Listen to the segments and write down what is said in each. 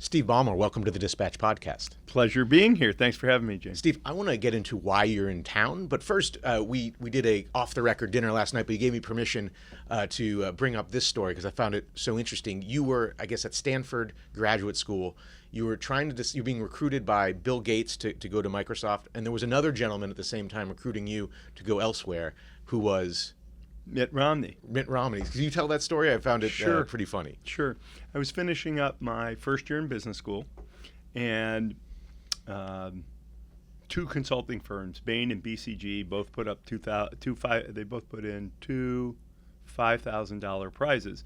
Steve Ballmer, welcome to the Dispatch Podcast. Pleasure being here. Thanks for having me, James. Steve, I want to get into why you're in town, but first, we did a off-the-record dinner last night, but you gave me permission to bring up this story because I found it so interesting. You were, I guess, at Stanford Graduate School. You were you're being recruited by Bill Gates to go to Microsoft, and there was another gentleman at the same time recruiting you to go elsewhere, who was Mitt Romney. Mitt Romney. Can you tell that story? I found it pretty funny. Sure. I was finishing up my first year in business school, and two consulting firms, Bain and BCG, both put up they both put in two $5,000 prizes.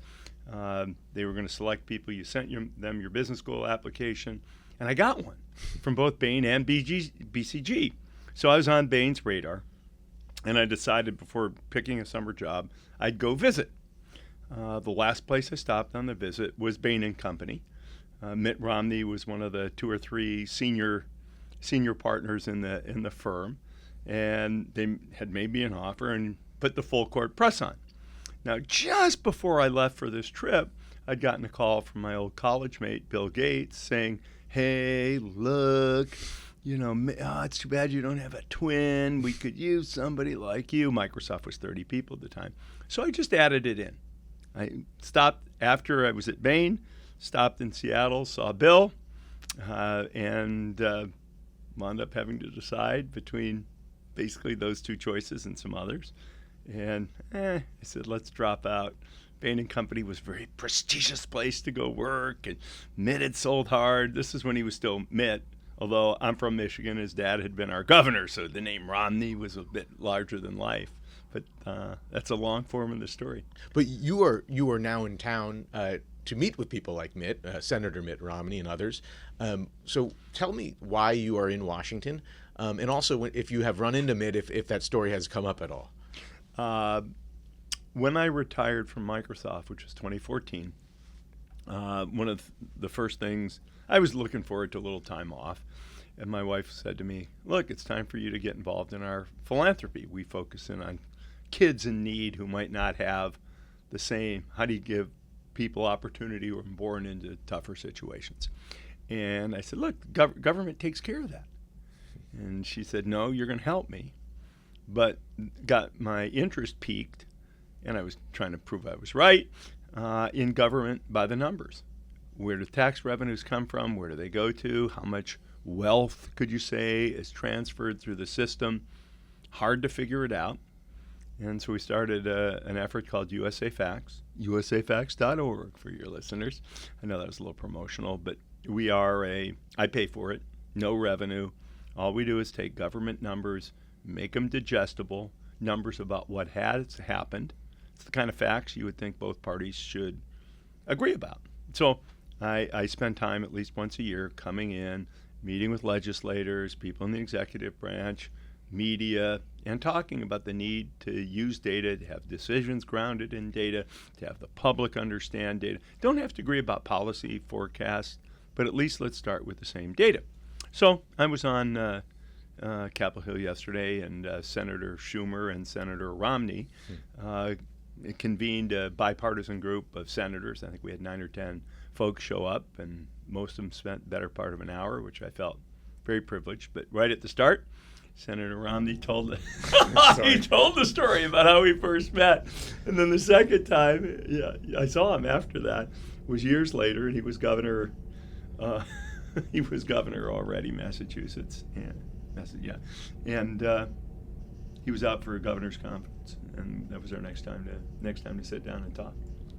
They were going to select people. You sent them your business school application, and I got one from both Bain and BCG. So I was on Bain's radar. And I decided before picking a summer job, I'd go visit. The last place I stopped on the visit was Bain & Company. Mitt Romney was one of the two or three senior partners in the firm, and they had made me an offer and put the full court press on. Now, just before I left for this trip, I'd gotten a call from my old college mate, Bill Gates, saying, "Hey, look, it's too bad you don't have a twin. We could use somebody like you." Microsoft was 30 people at the time. So I just added it in. I stopped after I was at Bain, stopped in Seattle, saw Bill, and wound up having to decide between basically those two choices and some others. And I said, let's drop out. Bain & Company was a very prestigious place to go work, and Mitt had sold hard. This is when he was still Mitt. Although I'm from Michigan, his dad had been our governor, so the name Romney was a bit larger than life. But that's a long form of the story. But you are now in town to meet with people like Mitt, Senator Mitt Romney, and others. So tell me why you are in Washington, and also if you have run into Mitt, if that story has come up at all. When I retired from Microsoft, which was 2014, one of the first things, I was looking forward to a little time off, and my wife said to me, "Look, it's time for you to get involved in our philanthropy. We focus in on kids in need who might not have the same, how do you give people opportunity who are born into tougher situations?" And I said, "Look, government takes care of that." And she said, "No, you're going to help me." But got my interest piqued, and I was trying to prove I was right, in government by the numbers. Where do tax revenues come from? Where do they go to? How much wealth, could you say, is transferred through the system? Hard to figure it out. And so we started an effort called USA Facts, usafacts.org for your listeners. I know that was a little promotional, but we are I pay for it, no revenue. All we do is take government numbers, make them digestible, numbers about what has happened. It's the kind of facts you would think both parties should agree about. So I spend time at least once a year coming in, meeting with legislators, people in the executive branch, media, and talking about the need to use data, to have decisions grounded in data, to have the public understand data. Don't have to agree about policy forecasts, but at least let's start with the same data. So I was on Capitol Hill yesterday, and Senator Schumer and Senator Romney convened a bipartisan group of senators. I think we had 9 or 10 folks show up, and most of them spent the better part of an hour, which I felt very privileged. But right at the start, Senator Romney told the story about how we first met. And then the second time, I saw him after that, was years later, and he was governor. He was governor already, Massachusetts. And he was out for a governor's conference, and that was our next time to sit down and talk.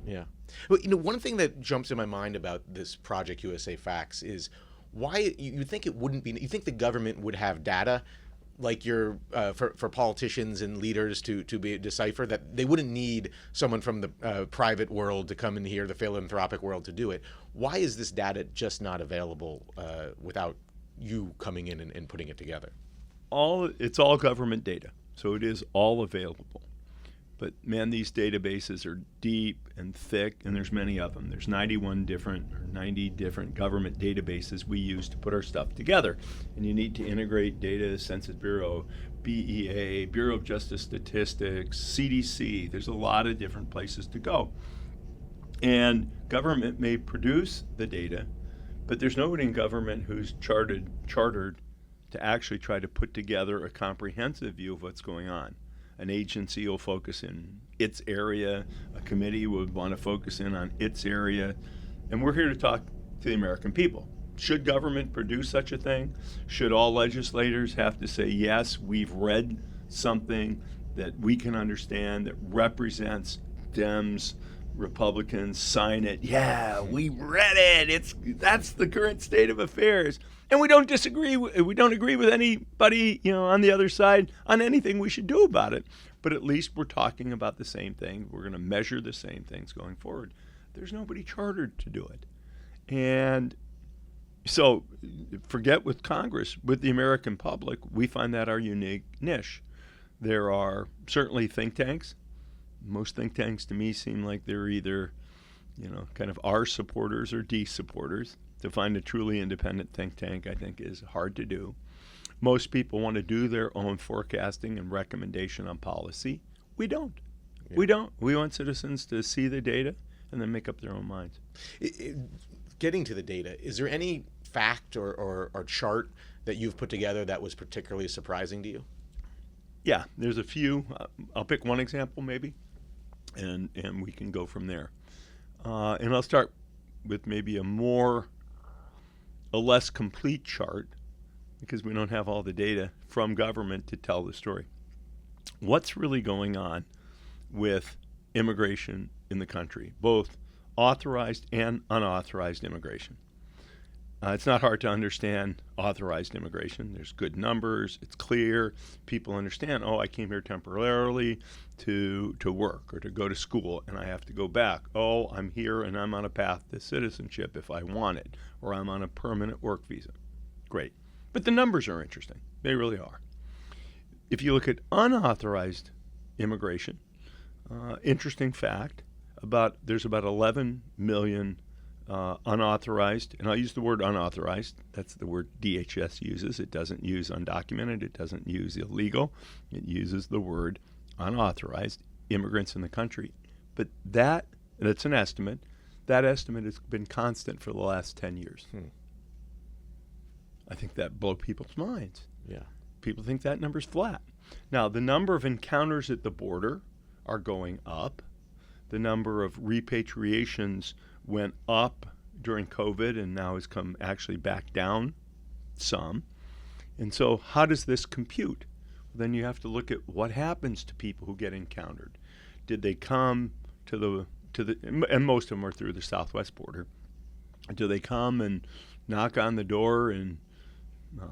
Yeah. Well, one thing that jumps in my mind about this Project USA Facts is why you think it wouldn't be. You think the government would have data like for politicians and leaders to be decipher, that they wouldn't need someone from the private world to come in here, the philanthropic world, to do it. Why is this data just not available without you coming in and putting it together? It's all government data, so it is all available. But man, these databases are deep and thick, and there's many of them. There's 90 different government databases we use to put our stuff together. And you need to integrate data, Census Bureau, BEA, Bureau of Justice Statistics, CDC. There's a lot of different places to go. And government may produce the data, But there's nobody in government who's chartered to actually try to put together a comprehensive view of what's going on. An agency will focus in its area, a committee would want to focus in on its area, and we're here to talk to the American people. Should government produce such a thing? Should all legislators have to say, yes, we've read something that we can understand that represents Dems, Republicans, sign it. Yeah, we read it. That's the current state of affairs. And we don't disagree. We don't agree with anybody, on the other side on anything we should do about it. But at least we're talking about the same thing. We're going to measure the same things going forward. There's nobody chartered to do it. And so forget with Congress. With the American public, we find that our unique niche. There are certainly think tanks. Most think tanks to me seem like they're either, kind of our supporters or D supporters. To find a truly independent think tank, I think, is hard to do. Most people want to do their own forecasting and recommendation on policy. We don't. Yeah. We don't. We want citizens to see the data and then make up their own minds. Getting to the data, is there any fact or chart that you've put together that was particularly surprising to you? Yeah, there's a few. I'll pick one example maybe, and we can go from there. And I'll start with maybe a less complete chart, because we don't have all the data from government to tell the story. What's really going on with immigration in the country, both authorized and unauthorized immigration? It's not hard to understand authorized immigration. There's good numbers. It's clear. People understand, I came here temporarily to work or to go to school, and I have to go back. I'm here, and I'm on a path to citizenship if I want it, or I'm on a permanent work visa. Great. But the numbers are interesting. They really are. If you look at unauthorized immigration, interesting fact, there's about 11 million unauthorized, and I'll use the word unauthorized. That's the word DHS uses. It doesn't use undocumented. It doesn't use illegal. It uses the word unauthorized immigrants in the country. But that's an estimate. That estimate has been constant for the last 10 years. I think that blows people's minds. Yeah. People think that number's flat. Now, the number of encounters at the border are going up. The number of repatriations went up during COVID and now has come actually back down some. And so how does this compute? Then you have to look at what happens to people who get encountered. Did they come to the and most of them are through the southwest border. Do they come and knock on the door in,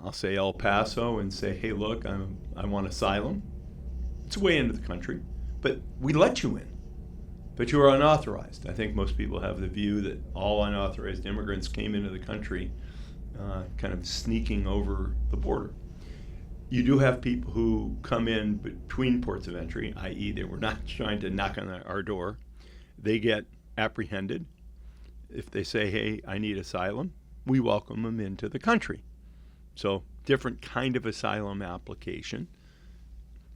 I'll say El Paso, and say, hey, look, I want asylum? It's way into the country, but we let you in. But you are unauthorized. I think most people have the view that all unauthorized immigrants came into the country kind of sneaking over the border. You do have people who come in between ports of entry, i.e. they were not trying to knock on our door. They get apprehended. If they say, hey, I need asylum, we welcome them into the country. So different kind of asylum application.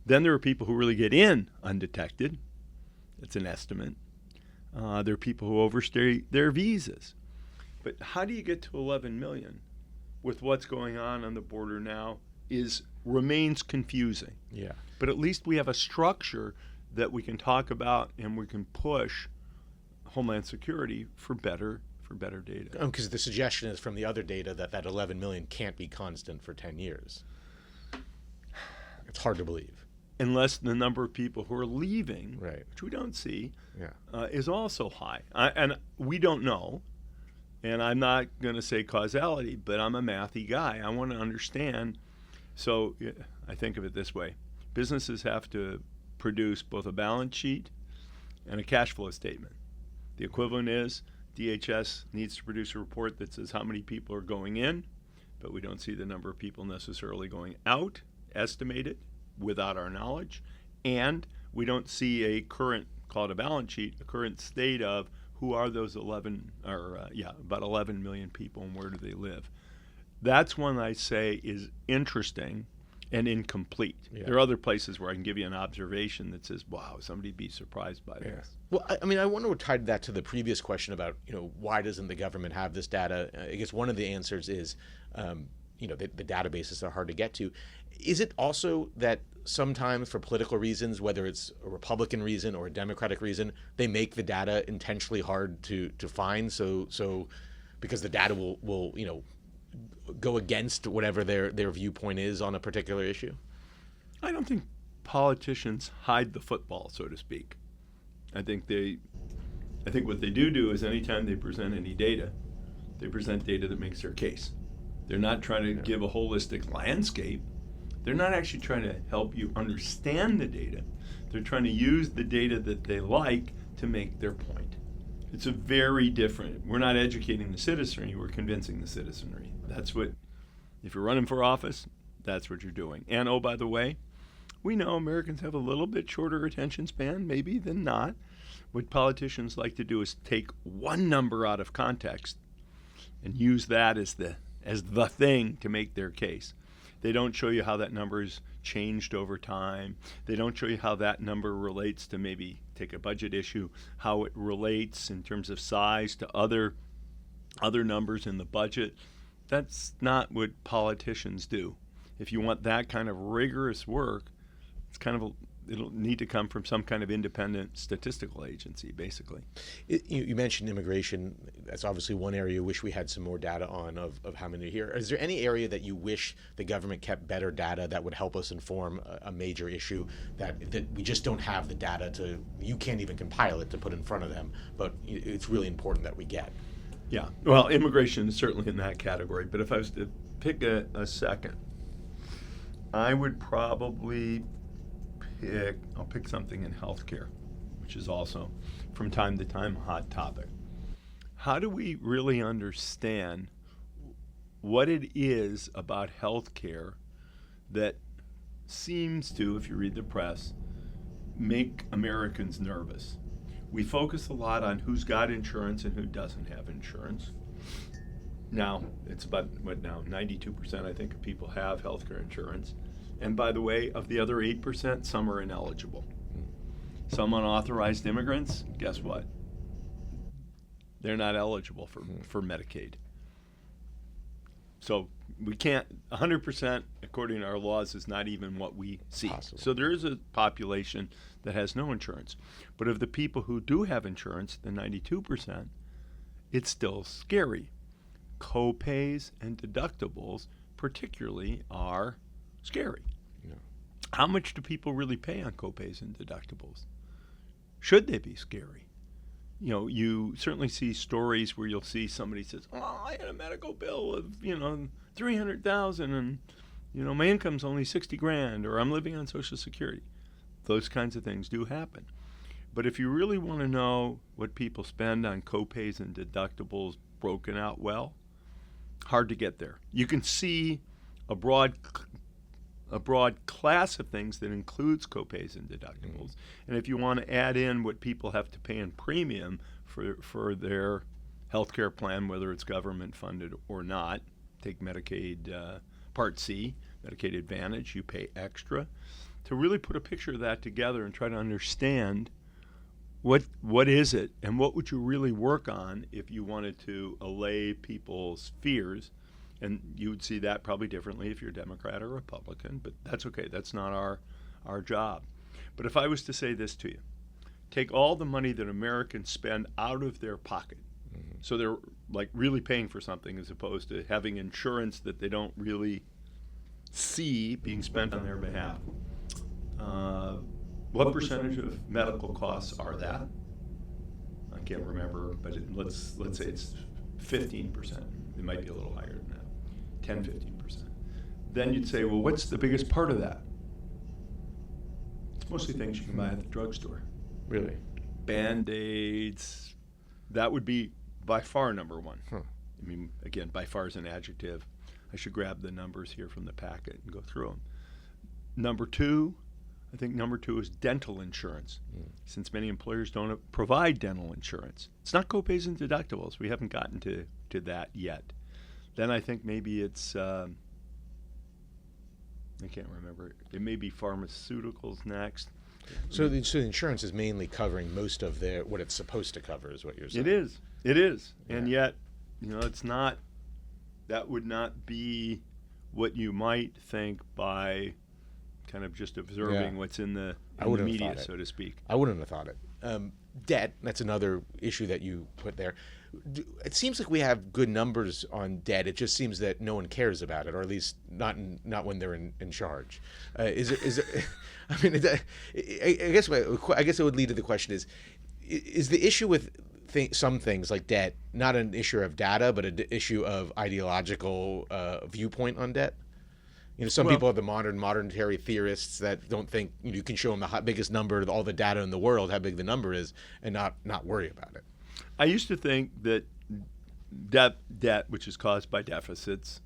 Then there are people who really get in undetected. It's an estimate. There are people who overstay their visas. But how do you get to 11 million with what's going on the border now remains confusing. Yeah. But at least we have a structure that we can talk about and we can push Homeland Security for better data. Because the suggestion is from the other data that 11 million can't be constant for 10 years. It's hard to believe. Unless the number of people who are leaving, right, which we don't see, yeah, is also high. And we don't know, and I'm not going to say causality, but I'm a mathy guy. I want to understand. So I think of it this way. Businesses have to produce both a balance sheet and a cash flow statement. The equivalent is DHS needs to produce a report that says how many people are going in, but we don't see the number of people necessarily going out, estimated, without our knowledge, and we don't see a current, call it a balance sheet, a current state of who are those about 11 million people and where do they live. That's one I say is interesting and incomplete. Yeah. There are other places where I can give you an observation that says, wow, somebody'd be surprised by this. Well, I mean, I wonder what tied that to the previous question about, why doesn't the government have this data? I guess one of the answers is, the databases are hard to get to. Is it also that sometimes for political reasons, whether it's a Republican reason or a Democratic reason, they make the data intentionally hard to find? So because the data will go against whatever their viewpoint is on a particular issue? I don't think politicians hide the football, so to speak. I think what they do is anytime they present any data, they present data that makes their case. They're not trying to give a holistic landscape. They're not actually trying to help you understand the data. They're trying to use the data that they like to make their point. It's a very different, we're not educating the citizenry, we're convincing the citizenry. That's what, if you're running for office, that's what you're doing. And oh, by the way, we know Americans have a little bit shorter attention span, maybe, than not. What politicians like to do is take one number out of context and use that as the thing to make their case. They don't show you how that number's changed over time. They don't show you how that number relates to, maybe take a budget issue, how it relates in terms of size to other numbers in the budget. That's not what politicians do. If you want that kind of rigorous work, it'll need to come from some kind of independent statistical agency, basically. You mentioned immigration. That's obviously one area you wish we had some more data on of how many are here. Is there any area that you wish the government kept better data that would help us inform a major issue that we just don't have the data to, you can't even compile it to put in front of them, but it's really important that we get? Yeah, well, immigration is certainly in that category, but if I was to pick a second, I would probably I'll pick something in healthcare, which is also, from time to time, a hot topic. How do we really understand what it is about healthcare that seems to, if you read the press, make Americans nervous? We focus a lot on who's got insurance and who doesn't have insurance. Now, it's about, 92% I think of people have healthcare insurance. And by the way, of the other 8%, some are ineligible. Some unauthorized immigrants, guess what? They're not eligible for Medicaid. So we can't, 100%, according to our laws, is not even what we see. Possible. So there is a population that has no insurance. But of the people who do have insurance, the 92%, it's still scary. Co-pays and deductibles particularly are scary. Yeah. How much do people really pay on co-pays and deductibles? Should they be scary? You certainly see stories where you'll see somebody says, "Oh, I had a medical bill of $300,000, and my income's only $60,000, or I'm living on Social Security." Those kinds of things do happen. But if you really want to know what people spend on co-pays and deductibles broken out well, hard to get there. You can see a broad class of things that includes co-pays and deductibles. And if you want to add in what people have to pay in premium for their health care plan, whether it's government funded or not, take Medicaid Part C, Medicaid Advantage, you pay extra. To really put a picture of that together and try to understand what is it and what would you really work on if you wanted to allay people's fears. And you would see that probably differently if you're Democrat or Republican, but that's okay. That's not our job. But if I was to say this to you, take all the money that Americans spend out of their pocket, so they're like really paying for something as opposed to having insurance that they don't really see being spent on their behalf. What percentage of medical costs are that? I can't remember, but let's say it's 15%. It might be a little higher than that. 10, 15%. Then you'd say, well, what's the biggest part of that? It's mostly things you can buy at the drugstore. Really? Band-Aids. That would be by far number one. Huh. I mean, again, by far is an adjective. I should grab the numbers here from the packet and go through them. I think number two is dental insurance, since many employers don't provide dental insurance. It's not co-pays and deductibles. We haven't gotten to that yet. Then I think maybe it's I can't remember. It may be pharmaceuticals next. So the insurance is mainly covering most of what it's supposed to cover, is what you're saying. It is. Yeah. And yet, it's not, that would not be what you might think by kind of just observing what's in the media, so to speak. I wouldn't have thought it. Debt, that's another issue that you put there. It seems like we have good numbers on debt. It just seems that no one cares about it, or at least not when they're in charge. Is it? I mean, I guess it would lead to the question: is the issue with some things like debt not an issue of data, but an issue of ideological viewpoint on debt? Some people are the monetary theorists that don't think you can show them the biggest number, all the data in the world, how big the number is, and not worry about it. I used to think that debt, which is caused by deficits,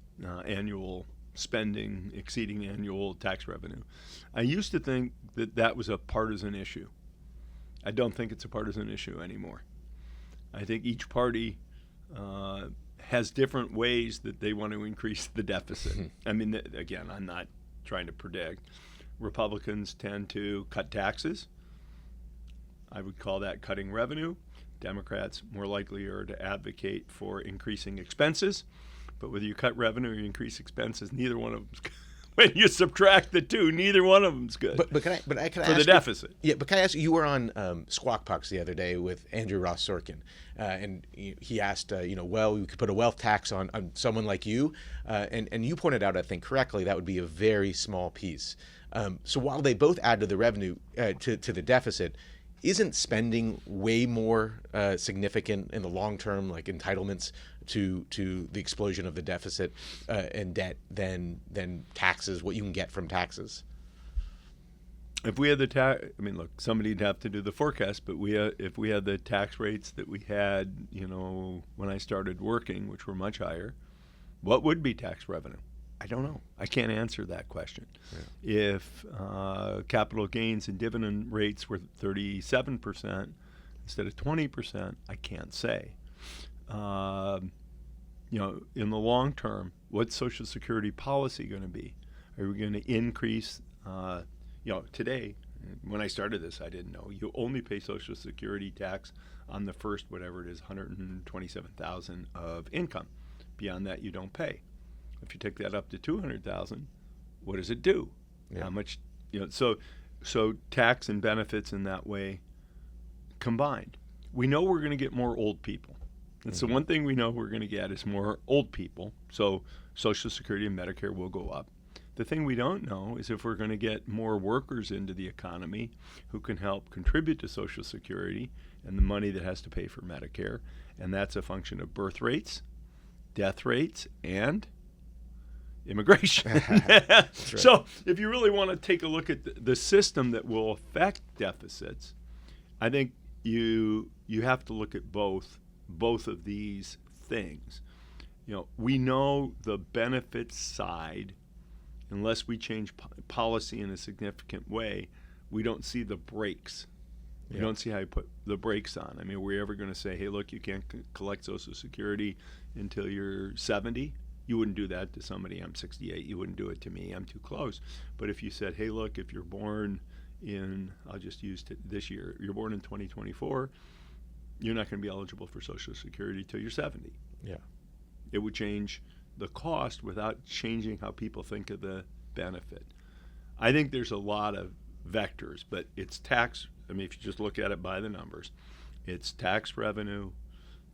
annual spending exceeding annual tax revenue, I used to think that was a partisan issue. I don't think it's a partisan issue anymore. I think each party has different ways that they want to increase the deficit. I mean, again, I'm not trying to predict. Republicans tend to cut taxes. I would call that cutting revenue. Democrats more likely are to advocate for increasing expenses. But whether you cut revenue or you increase expenses, neither one of them's good. When you subtract the two, neither one of them's good. But can I for the deficit? Yeah, but can I ask you? You were on Squawk Box the other day with Andrew Ross Sorkin, and he asked, well, we could put a wealth tax on someone like you, and you pointed out, I think correctly, that would be a very small piece. So while they both add to the revenue to the deficit, isn't spending way more significant in the long term, like entitlements to the explosion of the deficit and debt than taxes, what you can get from taxes? If we had the tax, I mean, look, somebody'd have to do the forecast, but if we had the tax rates that we had, when I started working, which were much higher, what would be tax revenue? I don't know. I can't answer that question. Yeah. If capital gains and dividend rates were 37% instead of 20%, I can't say. In the long term, what's Social Security policy going to be? Are we going to increase? Today, when I started this, I didn't know. You only pay Social Security tax on the first, whatever it is, $127,000 of income. Beyond that, you don't pay. If you take that up to $200,000, what does it do? Yeah. How much? So tax and benefits in that way combined. We know we're going to get more old people. That's the one thing we know we're going to get is more old people. So Social Security and Medicare will go up. The thing we don't know is if we're going to get more workers into the economy who can help contribute to Social Security and the money that has to pay for Medicare. And that's a function of birth rates, death rates, and immigration. Right. So if you really want to take a look at the system that will affect deficits, I think you have to look at both of these things. We know the benefits side, unless we change policy in a significant way, we don't see the brakes. We don't see how you put the brakes on. I mean, are we ever going to say, hey, look, you can't collect Social Security until you're 70? You wouldn't do that to somebody. I'm 68. You wouldn't do it to me. I'm too close. But if you said, hey, look, if you're born in, I'll just use this year, you're born in 2024, you're not going to be eligible for Social Security till you're 70. Yeah. It would change the cost without changing how people think of the benefit. I think there's a lot of vectors, but it's tax. I mean, if you just look at it by the numbers, it's tax revenue.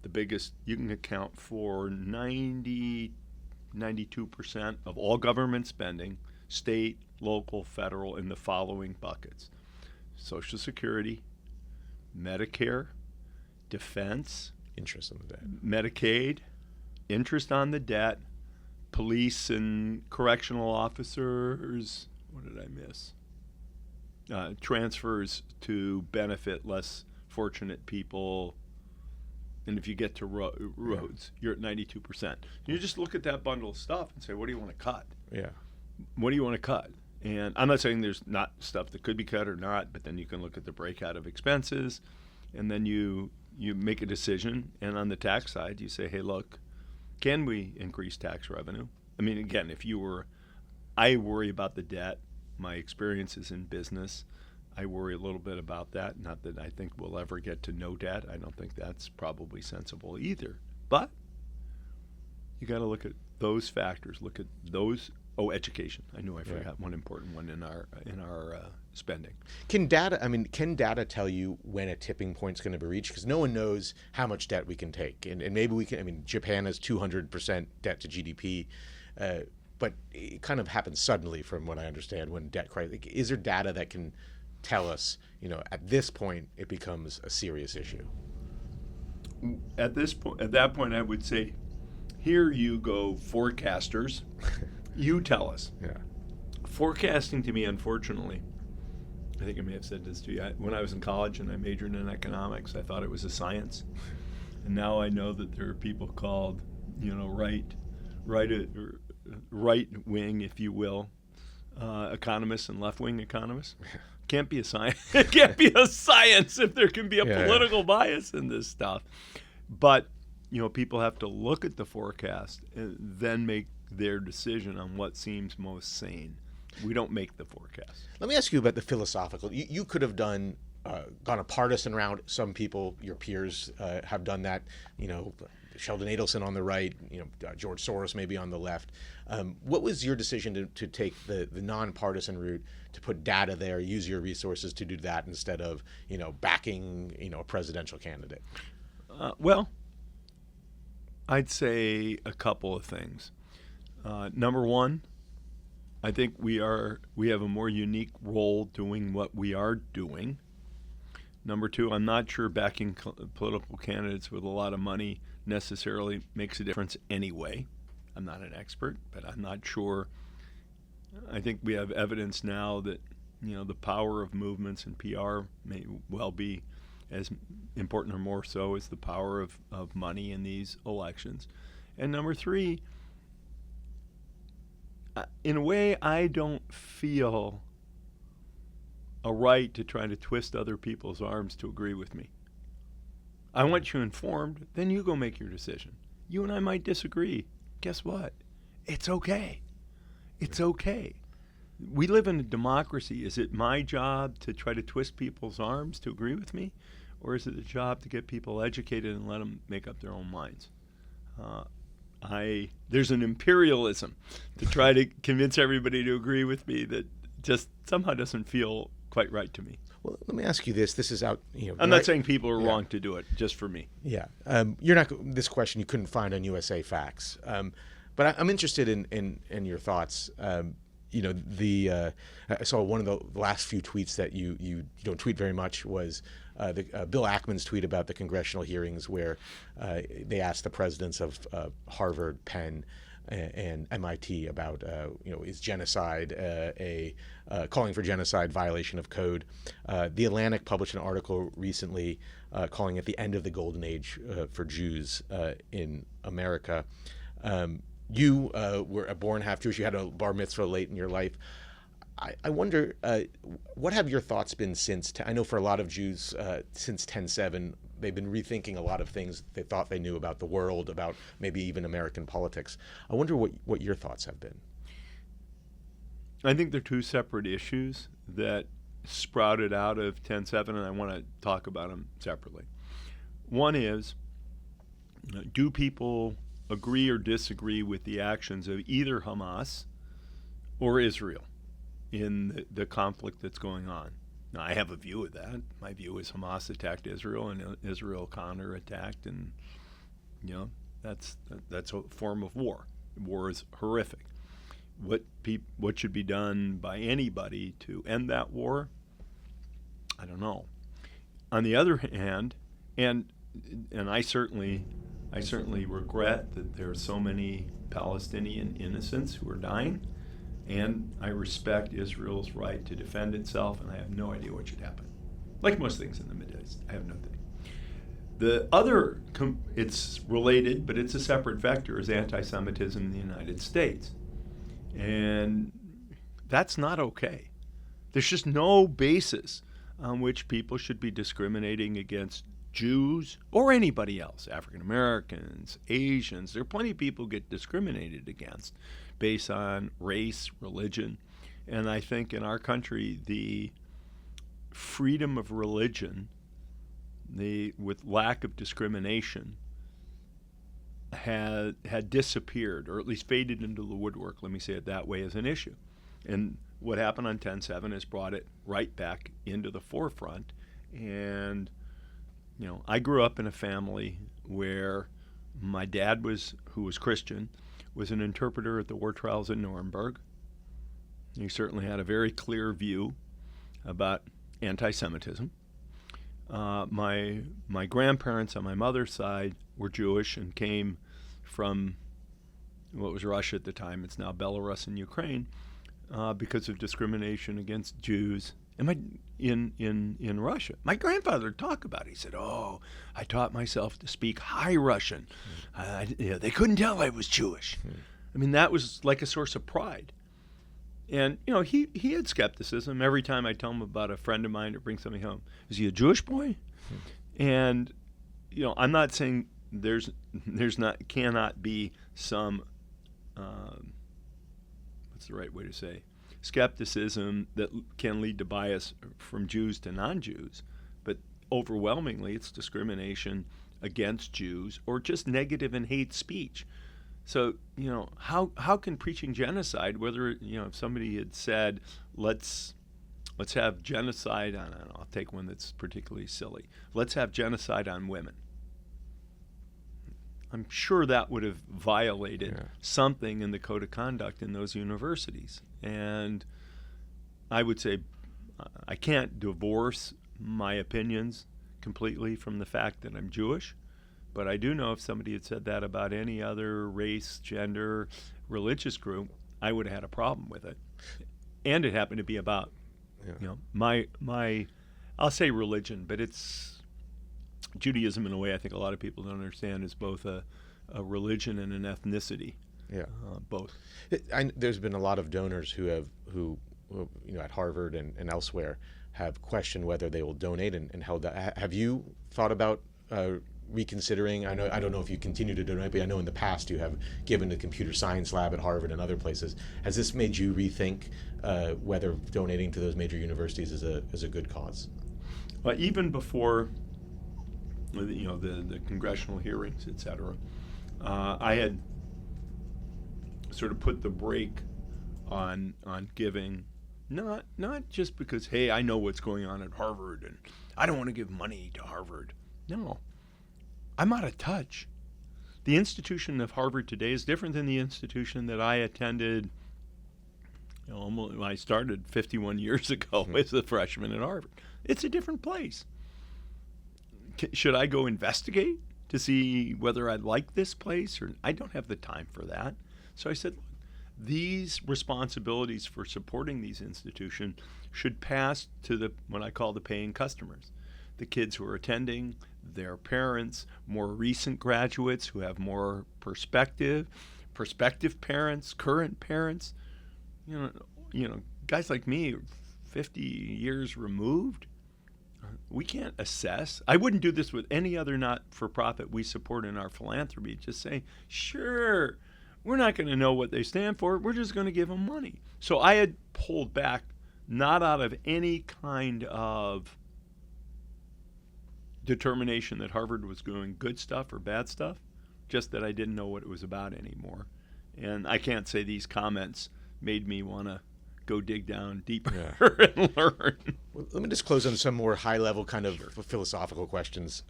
The biggest, you can account for 92% of all government spending, state, local, federal, in the following buckets: Social Security, Medicare, defense, interest on the debt, Medicaid, interest on the debt, police and correctional officers. What did I miss? Transfers to benefit less fortunate people. And if you get to roads, you're at 92%. You just look at that bundle of stuff and say, what do you want to cut? Yeah. What do you want to cut? And I'm not saying there's not stuff that could be cut or not, but then you can look at the breakout of expenses, and then you make a decision. And on the tax side, you say, hey, look, can we increase tax revenue? I mean, again, if you were I worry about the debt. My experience is in business. I worry a little bit about that. Not that I think we'll ever get to no debt. I don't think that's probably sensible either. But you got to look at those factors. Look at those. Oh, education. I knew I forgot one important one in our spending. Can data tell you when a tipping point is going to be reached? Because no one knows how much debt we can take, and maybe we can. I mean, Japan has 200% debt to GDP, but it kind of happens suddenly, from what I understand. When debt crisis, is there data that can tell us, at this point, it becomes a serious issue? At that point, I would say, here you go, forecasters. You tell us. Yeah. Forecasting to me, unfortunately, I think I may have said this to you. When I was in college and I majored in economics, I thought it was a science. And now I know that there are people called, right wing, if you will, economists and left wing economists. Can't be a science. It can't be a science if there can be a political bias in this stuff. But people have to look at the forecast and then make their decision on what seems most sane. We don't make the forecast. Let me ask you about the philosophical. You could have gone a partisan route. Some people, your peers, have done that. Sheldon Adelson on the right, George Soros maybe on the left. What was your decision to take the nonpartisan route, to put data there, use your resources to do that instead of backing a presidential candidate? Well, I'd say a couple of things. Number one, I think we have a more unique role doing what we are doing. Number two, I'm not sure backing political candidates with a lot of money necessarily makes a difference anyway. I'm not an expert, but I'm not sure. I think we have evidence now that the power of movements and PR may well be as important or more so as the power of money in these elections. And number three, in a way, I don't feel a right to try to twist other people's arms to agree with me. I want you informed, then you go make your decision. You and I might disagree. Guess what? It's okay. It's okay. We live in a democracy. Is it my job to try to twist people's arms to agree with me? Or is it a job to get people educated and let them make up their own minds? There's an imperialism to try to convince everybody to agree with me that just somehow doesn't feel quite right to me. Well, let me ask you this. This is out. I'm not saying people are wrong to do it, just for me. Yeah. You're not. This question you couldn't find on USA Facts, but I'm interested in your thoughts. I saw one of the last few tweets that you don't tweet very much was Bill Ackman's tweet about the congressional hearings where they asked the presidents of Harvard, Penn, and MIT about is genocide calling for genocide violation of code. The Atlantic published an article recently calling it the end of the golden age for Jews in America. You were born half Jewish. You had a bar mitzvah late in your life. I wonder, what have your thoughts been since? I know for a lot of Jews, since 10/7, they've been rethinking a lot of things they thought they knew about the world, about maybe even American politics. I wonder what your thoughts have been. I think they're two separate issues that sprouted out of 10/7, and I want to talk about them separately. One is, do people agree or disagree with the actions of either Hamas or Israel in the conflict that's going on? Now, I have a view of that. My view is Hamas attacked Israel and Israel counter-attacked, and that's a form of war. War is horrific. What should be done by anybody to end that war? I don't know. On the other hand, and I certainly regret that there are so many Palestinian innocents who are dying, and I respect Israel's right to defend itself, and I have no idea what should happen. Like most things in the Middle East, I have no idea. The other, it's related, but it's a separate vector, is anti-Semitism in the United States. And that's not okay. There's just no basis on which people should be discriminating against Jews or anybody else, African Americans, Asians. There are plenty of people who get discriminated against based on race, religion. And I think in our country, the freedom of religion, with lack of discrimination, had disappeared, or at least faded into the woodwork, let me say it that way, as an issue. And what happened on 10/7 has brought it right back into the forefront. And, I grew up in a family where my dad who was Christian, was an interpreter at the war trials in Nuremberg. He certainly had a very clear view about anti-Semitism. My grandparents on my mother's side were Jewish and came from what was Russia at the time. It's now Belarus and Ukraine, because of discrimination against Jews in Russia. My grandfather talked about it. He said, "Oh, I taught myself to speak High Russian. They couldn't tell I was Jewish." I mean, that was like a source of pride. And, he had skepticism every time I tell him about a friend of mine or bring something home. Is he a Jewish boy? And, I'm not saying cannot be some, what's the right way to say, skepticism that can lead to bias from Jews to non-Jews. But overwhelmingly, it's discrimination against Jews or just negative and hate speech. So, how can preaching genocide, whether, if somebody had said, let's have genocide on, I'll take one that's particularly silly. Let's have genocide on women. I'm sure that would have violated something in the code of conduct in those universities. And I would say I can't divorce my opinions completely from the fact that I'm Jewish. But I do know if somebody had said that about any other race, gender, religious group, I would have had a problem with it. And it happened to be about, my I'll say religion, but it's Judaism in a way I think a lot of people don't understand is both a religion and an ethnicity. Yeah, both. There's been a lot of donors who at Harvard and elsewhere have questioned whether they will donate and held that. Have you thought about reconsidering? I don't know if you continue to donate, but I know in the past you have given the computer science lab at Harvard and other places. Has this made you rethink whether donating to those major universities is a good cause? Well, even before the congressional hearings, et cetera, I had sort of put the brake on giving, not just because, hey, I know what's going on at Harvard and I don't want to give money to Harvard. No. I'm out of touch. The institution of Harvard today is different than the institution that I attended almost when I started 51 years ago as a freshman at Harvard. It's a different place. Should I go investigate to see whether I like this place? Or I don't have the time for that. So I said, look, these responsibilities for supporting these institutions should pass to what I call the paying customers. The kids who are attending, their parents, more recent graduates who have more prospective parents, current parents, guys like me, 50 years removed. We can't assess. I wouldn't do this with any other not-for-profit we support in our philanthropy. Just say, sure, we're not going to know what they stand for. We're just going to give them money. So I had pulled back, not out of any kind of determination that Harvard was doing good stuff or bad stuff, just that I didn't know what it was about anymore. And I can't say these comments made me want to go dig down deeper and learn. Well, let me just close on some more high-level kind of philosophical questions.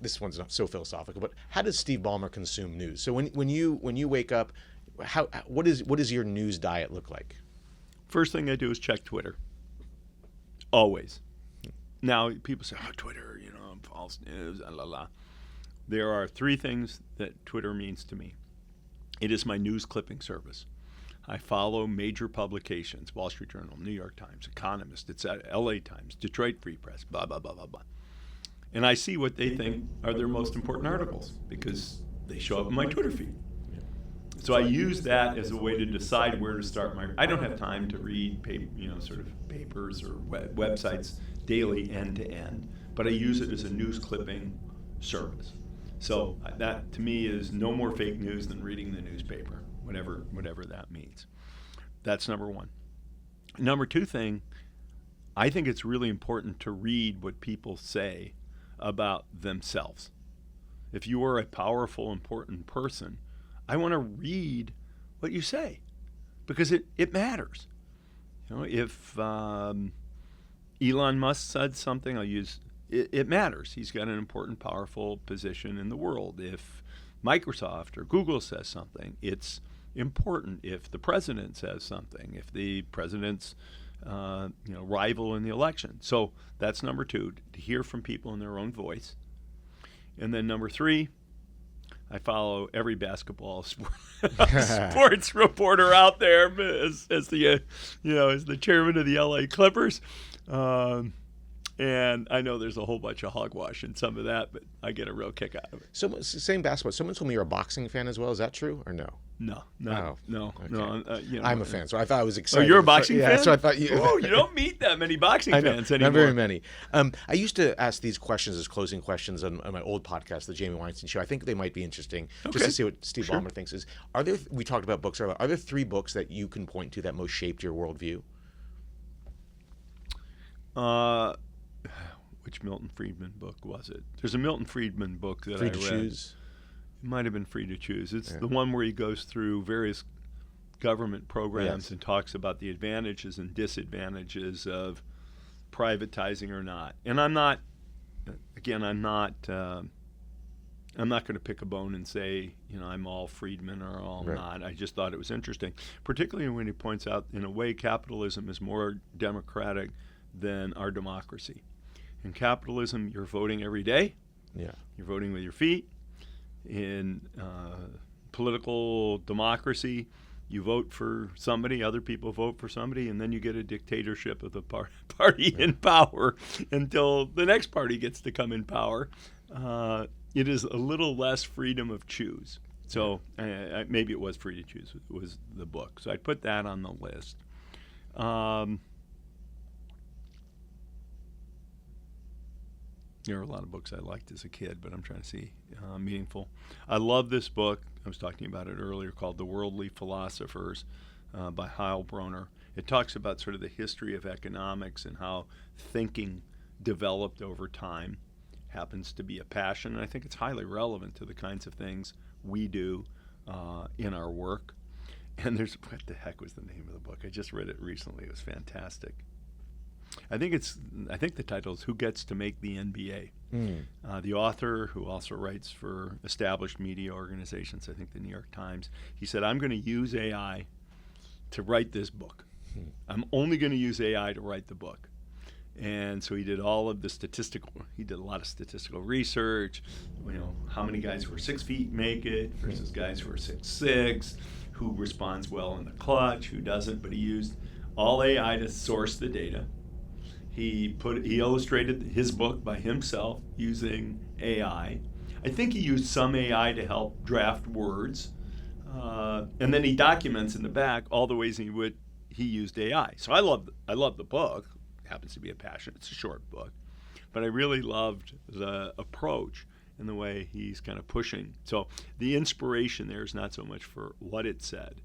This one's not so philosophical, but how does Steve Ballmer consume news? So when you wake up, what does your news diet look like? First thing I do is check Twitter. Always. Now, people say, Twitter, false news, la, la, la. There are three things that Twitter means to me. It is my news clipping service. I follow major publications, Wall Street Journal, New York Times, Economist, LA Times, Detroit Free Press, blah, blah, blah, blah, blah. And I see what they think are their most important articles because they show up in my Twitter feed. So I use that as a way to decide where to start I don't have time to read papers or websites daily end to end. but I use it as a news clipping service. So that to me is no more fake news than reading the newspaper, whatever that means. That's number one. Number two thing, I think it's really important to read what people say about themselves. If you are a powerful, important person, I want to read what you say because it matters. If Elon Musk said something, it matters. He's got an important, powerful position in the world. If Microsoft or Google says something, it's important. If the president says something, if the president's rival in the election. So that's number two, to hear from people in their own voice. And then number three, I follow every basketball sports reporter out there as the chairman of the LA Clippers. And I know there's a whole bunch of hogwash in some of that, but I get a real kick out of it. So, same basketball. Someone told me you're a boxing fan as well. Is that true or no? No. Okay. I'm a fan, so I thought I was excited. Oh, you're a boxing fan? Yeah, so I thought you. Oh, you don't meet that many boxing fans anymore. Not very many. I used to ask these questions as closing questions on my old podcast, the Jamie Weinstein Show. I think they might be interesting, just to see what Steve Ballmer thinks. We talked about books earlier. Are there 3 books that you can point to that most shaped your worldview? Which Milton Friedman book was it? There's a Milton Friedman book that I read. Free to Choose? It might have been Free to Choose. It's the one where he goes through various government programs and talks about the advantages and disadvantages of privatizing or not. And I'm not going to pick a bone and say, I'm all Friedman or all not. I just thought it was interesting, particularly when he points out, in a way, capitalism is more democratic than our democracy. In capitalism, you're voting every day. Yeah. You're voting with your feet. In political democracy, you vote for somebody, other people vote for somebody, and then you get a dictatorship of the party in power until the next party gets to come in power. It is a little less freedom of choose. So maybe it was Free to Choose. It was the book. So I'd put that on the list. There are a lot of books I liked as a kid, but I'm trying to see meaningful. I love this book. I was talking about it earlier, called The Worldly Philosophers by Heilbronner. It talks about sort of the history of economics and how thinking developed over time. Happens to be a passion, and I think it's highly relevant to the kinds of things we do in our work. And what the heck was the name of the book? I just read it recently. It was fantastic. I think the title is Who Gets to Make the NBA? The author, who also writes for established media organizations, I think the New York Times, he said, I'm going to use AI to write this book. I'm only going to use AI to write the book. And so he did a lot of statistical research, how many guys who are 6 feet make it versus guys who are 6'6", who responds well in the clutch, who doesn't, but he used all AI to source the data. He illustrated his book by himself using AI. I think he used some AI to help draft words, and then he documents in the back all the ways he used AI. So I love the book. It happens to be a passion. It's a short book, but I really loved the approach and the way he's kind of pushing. So the inspiration there is not so much for what it said,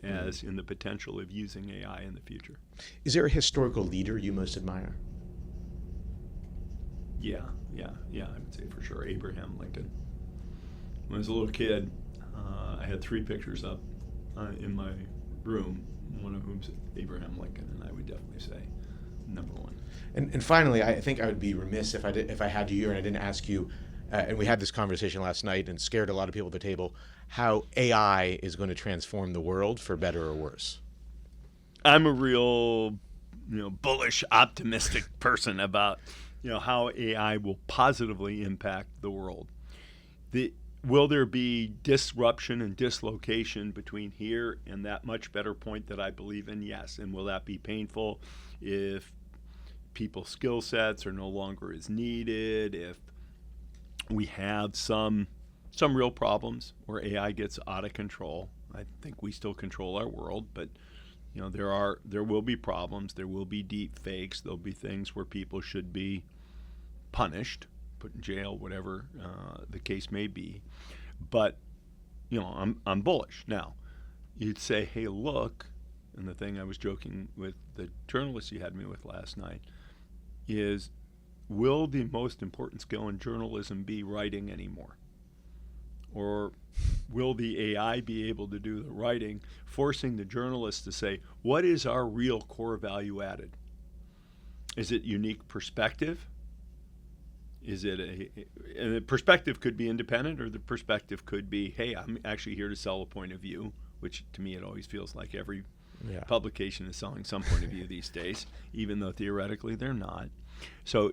as in the potential of using AI in the future. Is there a historical leader you most admire? Yeah, I would say for sure Abraham Lincoln. When I was a little kid, I had 3 pictures up in my room, one of whom's Abraham Lincoln, and I would definitely say number 1. And finally, I think I would be remiss if I had you here and I didn't ask you, and we had this conversation last night and scared a lot of people at the table, how AI is going to transform the world for better or worse. I'm a real, bullish, optimistic person about, how AI will positively impact the world. Will there be disruption and dislocation between here and that much better point that I believe in? Yes. And will that be painful if people's skill sets are no longer as needed, if we have some real problems where AI gets out of control? I think we still control our world, but there will be problems. There will be deep fakes. There'll be things where people should be punished, put in jail, whatever the case may be. But I'm bullish. Now, you'd say, hey, look, and the thing I was joking with the journalist you had me with last night is, will the most important skill in journalism be writing anymore? Or will the AI be able to do the writing, forcing the journalist to say, what is our real core value added? Is it unique perspective? Is it and the perspective could be independent, or the perspective could be, hey, I'm actually here to sell a point of view, which to me it always feels like every publication is selling some point of view these days, even though theoretically they're not. So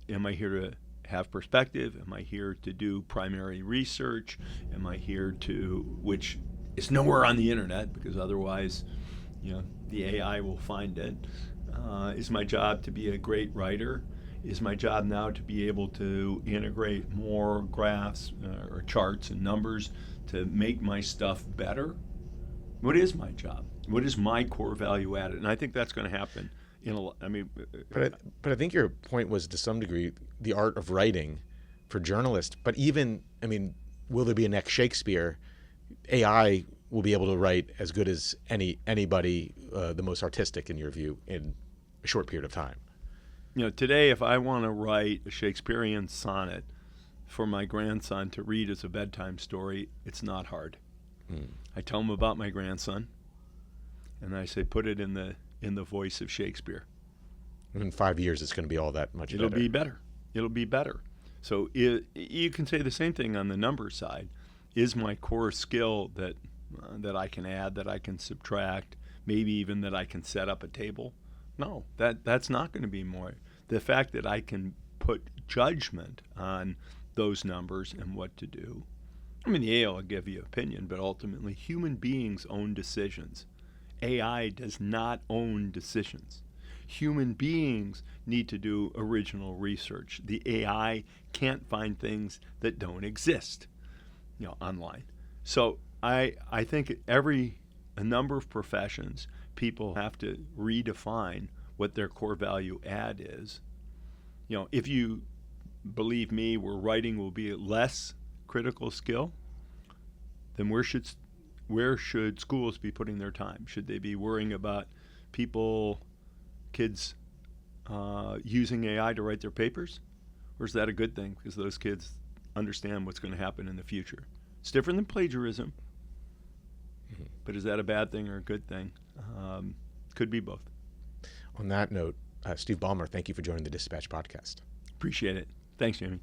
am I here to have perspective? Am I here to do primary research? Am I here to, which is nowhere on the internet because otherwise, the AI will find it. Is my job to be a great writer? Is my job now to be able to integrate more graphs or charts and numbers to make my stuff better? What is my job? What is my core value added? And I think that's going to happen. But I think your point was, to some degree, the art of writing for journalists. But even, will there be a next Shakespeare? AI will be able to write as good as anybody, the most artistic in your view, in a short period of time. Today, if I want to write a Shakespearean sonnet for my grandson to read as a bedtime story, it's not hard. I tell him about my grandson, and I say, put it in the voice of Shakespeare. In 5 years, it's going to be all that much better. It'll be better. So you can say the same thing on the number side. Is my core skill that I can add, that I can subtract, maybe even that I can set up a table? No, that's not going to be more. The fact that I can put judgment on those numbers and what to do. The AI will give you opinion, but ultimately human beings own decisions. AI does not own decisions. Human beings need to do original research. The AI can't find things that don't exist, online. So I think a number of professions, people have to redefine what their core value add is. If you believe me, where writing will be a less critical skill, then where should schools be putting their time? Should they be worrying about kids using AI to write their papers? Or is that a good thing because those kids understand what's going to happen in the future? It's different than plagiarism, but is that a bad thing or a good thing? Could be both. On that note, Steve Ballmer, thank you for joining the Dispatch podcast. Appreciate it. Thanks, Jamie.